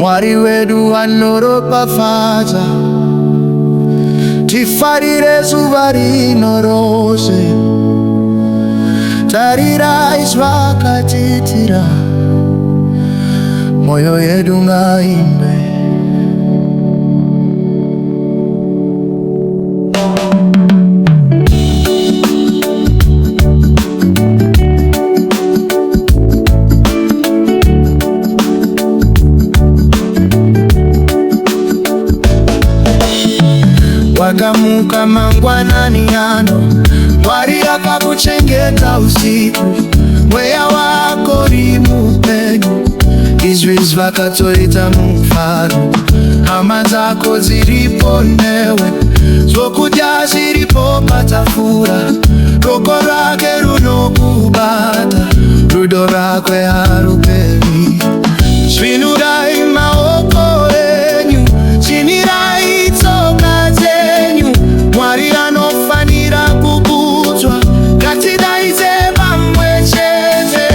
mwari wedu anoropafadza. Tifarire zuva rino rose, tarirai zvakatitira, moyo yedu ngaimbe. Wakamuka mangwanani ano, mwari akakuchengeta usiku, mweya wako uri mupenyu, izvi zvakatoita mufaro. Hama dzako dziripo newe, zvokudya zviripo patafura, roko rake runokubata, rudo rake haruperi. Svinurai maoko enyu, chinirai tsoka dzenyu, mwari anofanira kukudzwa, ngatidaidze pamwe chete.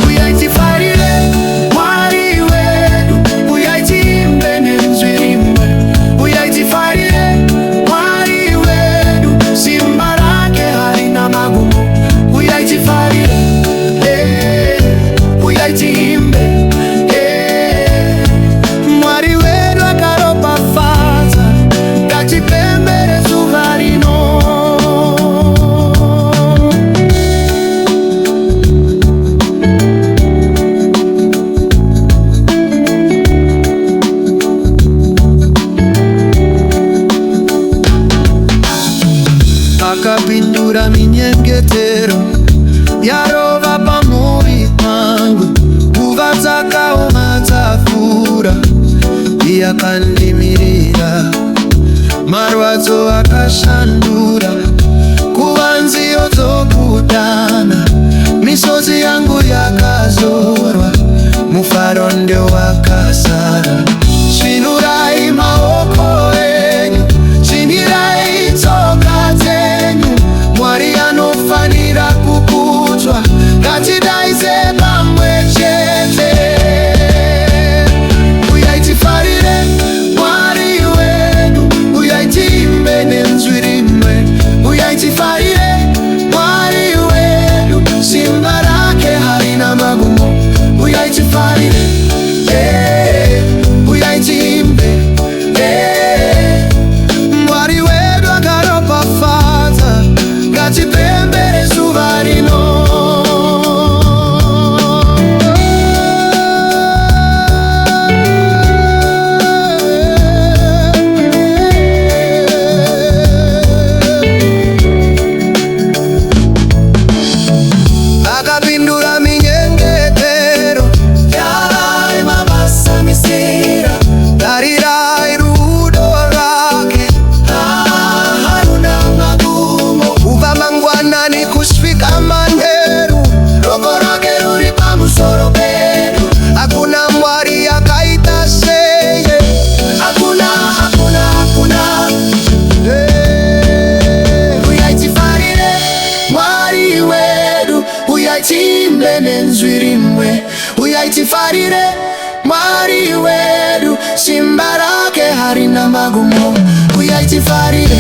Uyai tifarire mwari wedu, uyai tiimbe nenzwi rimwe. Uyai tifarire mwari wedu, simba rake harina magumo. Uyai tifarire, uyai tiimbe, mwari wedu akaropafadza, ngatipembere zuva rino. Akapindura minyengetero yarova pamwoyo pangu, nguva dzakaoma dzafura, iye akandimirira. Marwadzo akashandura kuva nziyo dzokudana, misodzi yangu yakazorwa, mufaro ndewakazara. Svinurai maoko enyu, chinirai tsoka dzenyu, mwari anofanira kukudzwa, ngatidaidze pamwe chete. Uyai tifarire mwari wedu, uyai tiimbe nenzwi rimwe. Uyai tifarire mwari wedu, simba rake harina magumo. Uyai tifarire, uyai tiimbe, mwari wedu akaropafadza, ngatipembere zuva rino. Akapindura minyengetero, yarai mabasa misira, tarirai rudo rake haruna magumo. Kuva mangwanani kusvika manheru, roko rake ruri pamusoro pedu. Hakuna mwari akaita seye, hakuna, hakuna, hakuna. Uyai tifarire mwari wedu, uyai tiimbe nenzwi rimwe. Uyai tifarire mwari wedu, simba rake harina magumo. Uyai tifarire,